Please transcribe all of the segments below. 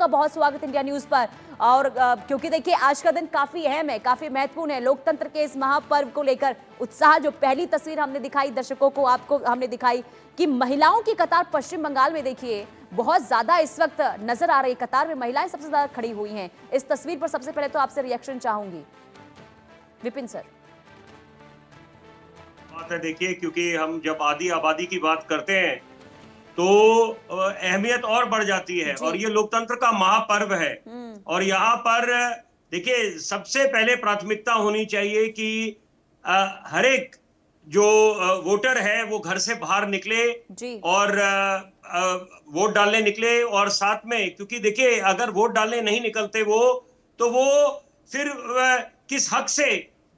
सबका बहुत स्वागत इंडिया न्यूज पर। और क्योंकि देखिए आज का दिन काफी अहम है, काफी महत्वपूर्ण है। लोकतंत्र के इस महापर्व को लेकर उत्साह, जो पहली तस्वीर हमने दिखाई दर्शकों को, आपको हमने दिखाई कि महिलाओं की कतार पश्चिम बंगाल में देखिए बहुत ज्यादा इस वक्त नजर आ रही है। कतार में महिलाएं सबसे ज्यादा खड़ी हुई हैं। इस तस्वीर पर सबसे पहले तो आपसे रिएक्शन चाहूंगी, विपिन सर। बात है, देखिए, क्योंकि हम जब आबादी की बात करते हैं तो अहमियत और बढ़ जाती है, और ये लोकतंत्र का महापर्व है। और यहाँ पर देखिए सबसे पहले प्राथमिकता होनी चाहिए कि हर एक जो वोटर है वो घर से बाहर निकले और वोट डालने निकले। और साथ में, क्योंकि देखिए अगर वोट डालने नहीं निकलते वो, तो वो फिर किस हक से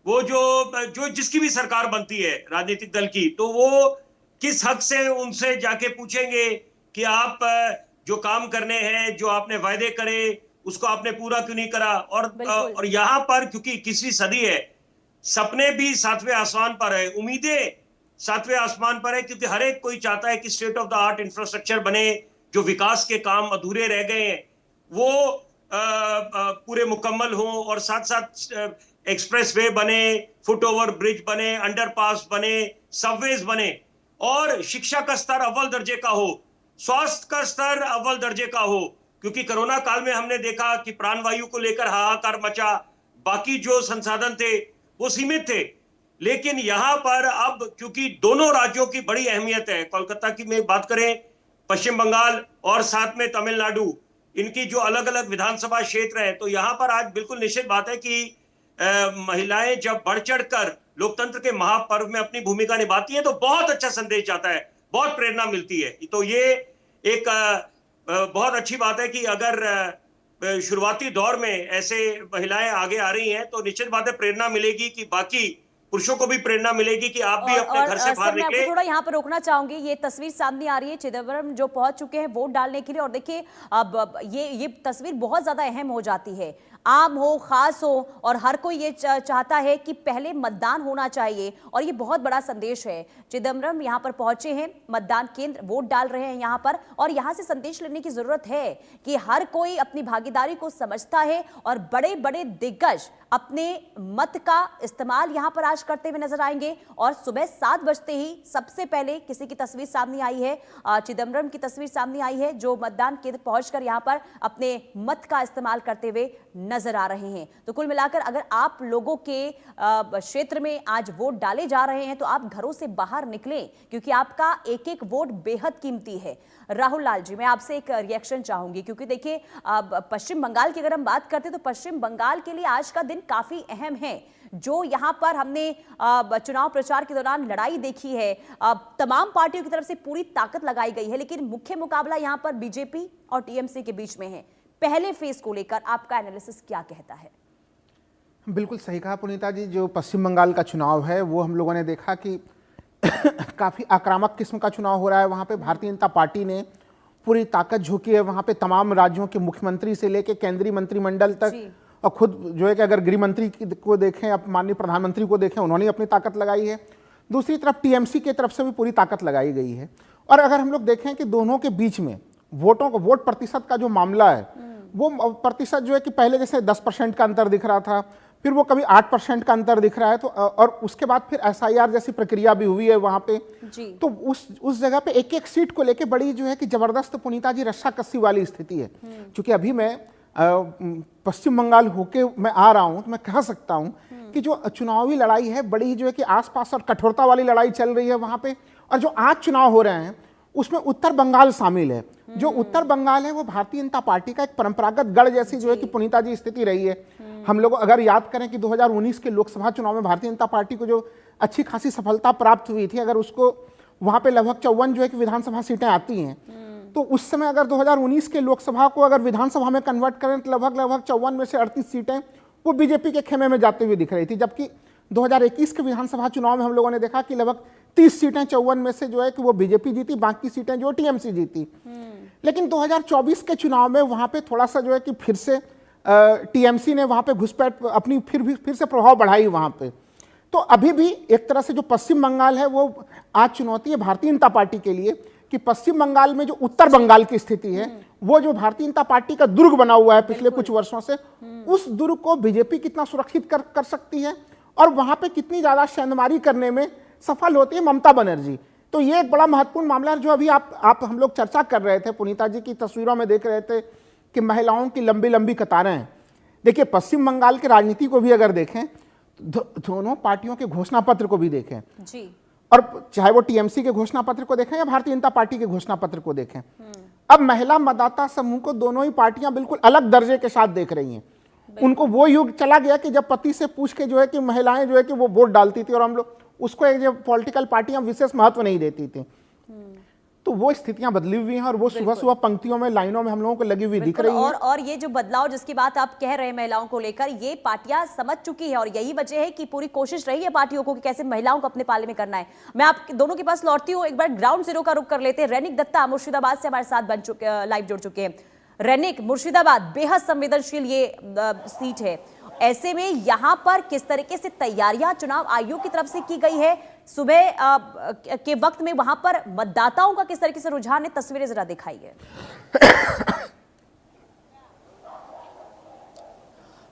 वो जो जिसकी भी सरकार बनती है राजनीतिक दल की, तो वो किस हक से उनसे जाके पूछेंगे कि आप जो काम करने हैं, जो आपने वायदे करे, उसको आपने पूरा क्यों नहीं करा। और यहाँ पर क्योंकि 21वीं सदी है, सपने भी सातवें आसमान पर है, उम्मीदें सातवें आसमान पर है, क्योंकि हर एक कोई चाहता है कि state of the art infrastructure बने, जो विकास के काम अधूरे रह गए हैं वो पूरे मुकम्मल हों, और साथ साथ एक्सप्रेसवे बने, फुट ओवर ब्रिज बने, अंडरपास बने, सबवेज बने, और शिक्षा का स्तर अव्वल दर्जे का हो, स्वास्थ्य का स्तर अव्वल दर्जे का हो। क्योंकि कोरोना काल में हमने देखा कि प्राणवायु को लेकर हाहाकार मचा, बाकी जो संसाधन थे वो सीमित थे। लेकिन यहां पर अब क्योंकि दोनों राज्यों की बड़ी अहमियत है, कोलकाता की में बात करें, पश्चिम बंगाल और साथ में तमिलनाडु, इनकी जो अलग अलग विधानसभा क्षेत्र है, तो यहां पर आज बिल्कुल निश्चित बात है कि महिलाएं जब बढ़ चढ़ कर लोकतंत्र के महापर्व में अपनी भूमिका निभाती है तो बहुत अच्छा संदेश जाता है, बहुत प्रेरणा मिलती है। तो ये एक बहुत अच्छी बात है कि अगर शुरुआती दौर में ऐसे महिलाएं आगे आ रही हैं तो निश्चित बात है प्रेरणा मिलेगी कि बाकी पुरुषों को भी प्रेरणा मिलेगी कि आप भी अपने घर से बाहर निकले। मैं थोड़ा यहाँ पर रोकना चाहूंगी, ये तस्वीर सामने आ रही है चिदम्बरम जो पहुंच चुके हैं वोट डालने के लिए। और देखिए अब ये तस्वीर बहुत ज्यादा अहम हो जाती है, आम हो खास हो, और हर कोई ये चाहता है कि पहले मतदान होना चाहिए, और ये बहुत बड़ा संदेश है। चिदम्बरम यहाँ पर पहुंचे हैं, मतदान केंद्र, वोट डाल रहे हैं यहाँ पर, और यहाँ से संदेश लेने की जरूरत है कि हर कोई अपनी भागीदारी को समझता है, और बड़े बड़े दिग्गज अपने मत का इस्तेमाल यहाँ पर आज करते हुए नजर आएंगे। और सुबह 7 बजते ही सबसे पहले किसी की तस्वीर सामने आई है, चिदम्बरम की तस्वीर सामने आई है, जो मतदान केंद्र पहुंचकर यहाँ पर अपने मत का इस्तेमाल करते हुए नजर आ रहे हैं। तो कुल मिलाकर अगर आप लोगों के क्षेत्र में आज वोट डाले जा रहे हैं तो आप घरों से बाहर निकलें, क्योंकि आपका एक एक वोट बेहद कीमती है। राहुल लाल जी, मैं आपसे एक रिएक्शन चाहूंगी, क्योंकि देखिए पश्चिम बंगाल की अगर हम बात करते हैं तो पश्चिम बंगाल के लिए आज का दिन काफी अहम है। जो यहाँ पर हमने चुनाव प्रचार के दौरान लड़ाई देखी है, तमाम पार्टियों की तरफ से पूरी ताकत लगाई गई है, लेकिन मुख्य मुकाबला यहाँ पर बीजेपी और टीएमसी के बीच में है। पहले फेज को लेकर आपका एनालिसिस क्या कहता है? बिल्कुल सही कहा पुनीता जी, जो पश्चिम बंगाल का चुनाव है वो हम लोगों ने देखा कि काफ़ी आक्रामक किस्म का चुनाव हो रहा है। वहाँ पे भारतीय जनता पार्टी ने पूरी ताकत झोंकी है। वहाँ पे तमाम राज्यों के मुख्यमंत्री से लेकर केंद्रीय मंत्रिमंडल तक, और खुद जो है कि अगर गृह मंत्री को देखें, अब माननीय प्रधानमंत्री को देखें, उन्होंने अपनी ताकत लगाई है। दूसरी तरफ टीएमसी की तरफ से भी पूरी ताकत लगाई गई है। और अगर हम लोग देखें कि दोनों के बीच में वोट प्रतिशत का जो मामला है, वो प्रतिशत जो है कि पहले जैसे 10% का अंतर दिख रहा था, फिर वो कभी 8% का अंतर दिख रहा है, तो और उसके बाद फिर एसआईआर जैसी प्रक्रिया भी हुई है वहाँ पे जी। तो उस जगह पे एक एक सीट को लेके बड़ी जो है कि जबरदस्त पुनीता जी रस्साकस्सी वाली स्थिति है। क्योंकि अभी मैं पश्चिम बंगाल होके मैं आ रहा हूँ, तो मैं कह सकता हूँ कि जो चुनावी लड़ाई है बड़ी जो है कि आसपास और कठोरता वाली लड़ाई चल रही है वहाँ पे। और जो आज चुनाव हो रहे हैं उसमें उत्तर बंगाल शामिल है। जो उत्तर बंगाल है वो भारतीय जनता पार्टी का एक परंपरागत गढ़ जैसी जो है कि पुनीता जी स्थिति रही है। हम लोग अगर याद करें कि 2019 के लोकसभा चुनाव में भारतीय जनता पार्टी को जो अच्छी खासी सफलता प्राप्त हुई थी, अगर उसको वहां पे लगभग 54 जो है कि विधानसभा सीटें आती हैं, तो उस समय अगर 2019 के लोकसभा को अगर विधानसभा में कन्वर्ट करें तो लगभग 54 में से 38 सीटें वो बीजेपी के खेमे में जाते हुए दिख रही थी। जबकि 2021 के विधानसभा चुनाव में हम लोगों ने देखा कि लगभग 30 सीटें 54 में से जो है कि वो बीजेपी जीती, बाकी सीटें जो टीएमसी जीती। लेकिन 2024 के चुनाव में वहां पे थोड़ा सा जो है कि फिर से टीएमसी ने वहां पे घुसपैठ अपनी फिर से प्रभाव बढ़ाई वहां पे। तो अभी भी एक तरह से जो पश्चिम बंगाल है वो आज चुनौती है भारतीय जनता पार्टी के लिए, कि पश्चिम बंगाल में जो उत्तर बंगाल की स्थिति है, वो जो भारतीय जनता पार्टी का दुर्ग बना हुआ है पिछले कुछ वर्षों से, उस दुर्ग को बीजेपी कितना सुरक्षित कर सकती है और वहां पे कितनी ज्यादा सेंधमारी करने में सफल होती है ममता बनर्जी। तो ये एक बड़ा महत्वपूर्ण मामला है जो अभी आप हम लोग चर्चा कर रहे थे, पुनीता जी की तस्वीरों में देख रहे थे कि महिलाओं की लंबी लंबी कतारें हैं। देखिए, पश्चिम बंगाल की राजनीति को भी अगर देखें, दोनों पार्टियों के घोषणा पत्र को भी देखें जी, और चाहे वो टीएमसी के घोषणा पत्र को देखें या भारतीय जनता पार्टी के घोषणा पत्र को देखें, अब महिला मतदाता समूह को दोनों ही पार्टियां बिल्कुल अलग दर्जे के साथ देख रही हैं। उनको वो युग चला गया कि जब पति से पूछ के जो है कि महिलाएं जो है कि वो वोट डालती थी और हम लोग उसको एक जो पॉलिटिकल पार्टियां विशेष महत्व नहीं देती थी। तो वो स्थितियां बदली हुई हैं और वो सुबह सुबह पंक्तियों में, लाइनों में हम लोगों को लगी हुई दिख रही है। और ये जो बदलाव जिसकी बात आप कह रहे हैं महिलाओं को लेकर, ये पार्टियां समझ चुकी है और यही वजह है कि पूरी कोशिश रही है पार्टियों को कि कैसे महिलाओं को अपने पाले में करना है। मैं आप दोनों के पास लौटती हूँ, एक बार ग्राउंड जीरो का रुख कर लेते हैं। रैनिक दत्ता मुर्शिदाबाद से हमारे साथ लाइव जुड़ चुके हैं। रैनिक, मुर्शिदाबाद बेहद संवेदनशील ये सीट है, ऐसे में यहां पर किस तरीके से तैयारियां चुनाव आयोग की तरफ से की गई है? सुबह के वक्त में वहां पर मतदाताओं का किस तरीके से रुझान है? तस्वीरें जरा दिखाइए।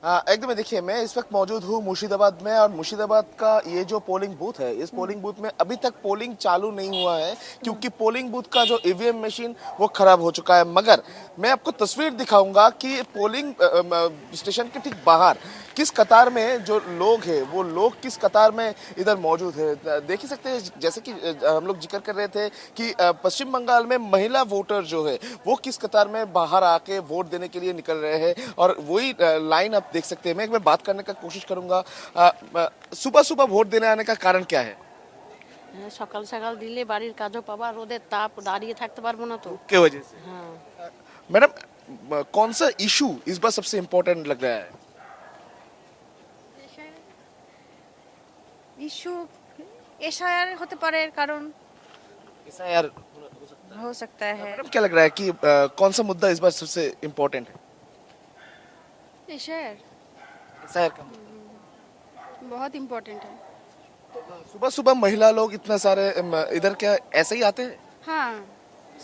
एकदम देखिए, मैं इस वक्त मौजूद हूँ मुर्शिदाबाद में और मुर्शिदाबाद का ये जो पोलिंग बूथ है, इस पोलिंग बूथ में अभी तक पोलिंग चालू नहीं हुआ है क्योंकि पोलिंग बूथ का जो ईवीएम मशीन वो खराब हो चुका है। मगर मैं आपको तस्वीर दिखाऊंगा कि पोलिंग स्टेशन के ठीक बाहर किस कतार में जो लोग हैं, वो लोग किस कतार में इधर मौजूद है। देख ही सकते हैं, जैसे कि हम लोग जिक्र कर रहे थे कि पश्चिम बंगाल में महिला वोटर जो है वो किस कतार में बाहर आके वोट देने के लिए निकल रहे हैं और वही लाइन आप देख सकते हैं। मैं एक बार बात करने का कोशिश करूंगा। सुबह सुबह वोट देने आने का कारण क्या है? সকাল সকাল দিলে বাড়ির কাজও পাবা, রোদের তাপ দাঁড়িয়ে থাকতে পারবো না তো। क्या वजह से? हाँ, मैडम, कौन सा इशू इस बार सबसे इम्पोर्टेंट लग रहा है? ইস্যু এসআইআর হতে পারে, কারণ ऐसा यार हो सकता है। मैडम, क्या लग रहा है कि कौन सा मुद्दा इस बार सबसे इम्पोर्टेंट है? एशआईआर ऐसा यार बहुत इम्पोर्टेंट है। सुबह सुबह महिला लोग इतना सारे इधर क्या ऐसे ही आते हैं? हाँ,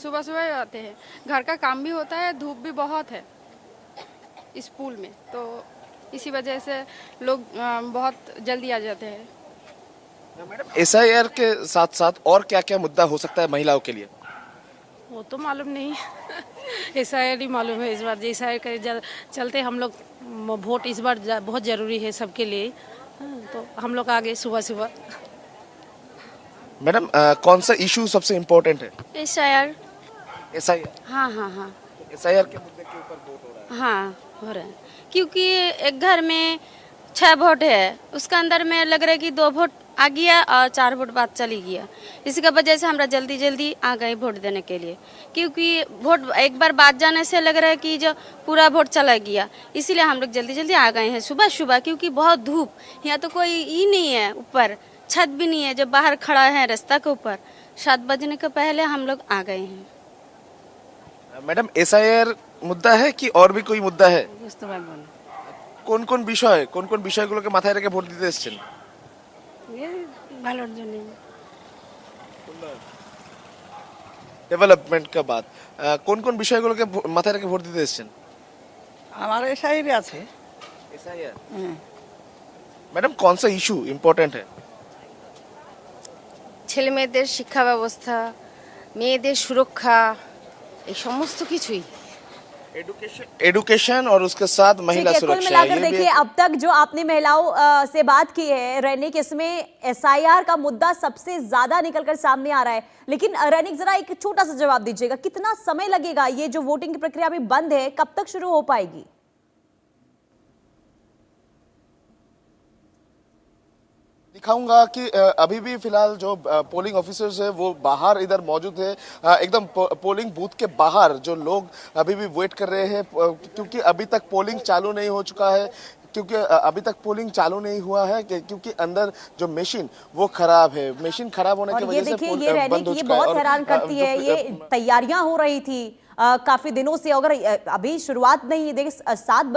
सुबह सुबह आते हैं, घर का काम भी होता है, धूप भी बहुत है इस पुल में, तो इसी वजह से लोग बहुत जल्दी आ जाते हैं। मैडम, एसआईआर के साथ साथ और क्या क्या मुद्दा हो सकता है महिलाओं के लिए? वो तो मालूम नहीं। एसआईआर ही मालूम है। इस बार एसआईआर के चलते हम लोग वोट इस बार बहुत जरूरी है सबके लिए। हाँ, तो हम लोग आगे सुबह सुबह। मैडम, कौन सा इशू सबसे इम्पोर्टेंट है? एशआईआर। एसआईआर। हाँ हाँ हाँ एसआईआर के मुद्दे के ऊपर वोट हो रहा है। हाँ, हो रहा है, क्योंकि एक घर में 6 वोट है, उसका अंदर में लग रहा है कि 2 वोट आ गया और 4 वोट बाद चली गया। इसी का वजह से हमरा जल्दी जल्दी आ गए वोट देने के लिए, क्योंकि वोट एक बार बाद जाने से लग रहा है कि जो पूरा वोट चला गया, इसीलिए हम लोग जल्दी जल्दी आ गए हैं सुबह सुबह। क्योंकि बहुत धूप, यहाँ तो कोई ही नहीं है, ऊपर छत भी नहीं है, जो बाहर खड़ा है रास्ता के ऊपर। 7 बजने के पहले हम लोग आ गए हैं। मैडम, एसआईआर मुद्दा है कि और भी कोई मुद्दा है? কোন কোন বিষয়গুলোকে মাথায় রেখে ভোট দিতে এসেছেন? ভালোর জন্য। डेवलपमेंट का बात, কোন কোন বিষয়গুলোকে মাথায় রেখে ভোট দিতে এসেছেন? আমার এসআইআর আছে। एसआईआर। मैडम, कौन सा इशू इम्पोर्टेंट है? ছেলে মেয়েদের শিক্ষা ব্যবস্থা, মেয়েদের সুরক্ষা, এই সমস্ত কিছুই। एडुकेशन और उसके साथ महिला कुल सुरक्षा। मिलाकर देखिए, अब तक जो आपने महिलाओं से बात की है रैनिक, इसमें एसआईआर का मुद्दा सबसे ज्यादा निकलकर सामने आ रहा है। लेकिन रैनिक, जरा एक छोटा सा जवाब दीजिएगा, कितना समय लगेगा? ये जो वोटिंग की प्रक्रिया अभी बंद है, कब तक शुरू हो पाएगी? दिखाऊंगा कि अभी भी फिलहाल जो पोलिंग ऑफिसर्स है वो बाहर इधर मौजूद है। एकदम पोलिंग बूथ के बाहर जो लोग अभी भी वेट कर रहे हैं, क्योंकि अभी तक पोलिंग चालू नहीं हो चुका है, क्योंकि अभी तक पोलिंग चालू नहीं हुआ है, क्योंकि अंदर जो मशीन वो खराब है। मशीन खराब होने की वजह से देखिए, ये रैनिक, ये बहुत हैरान करती है। ये तैयारियां हो रही थी काफी दिनों से, अगर अभी शुरुआत नहीं, देखिए 7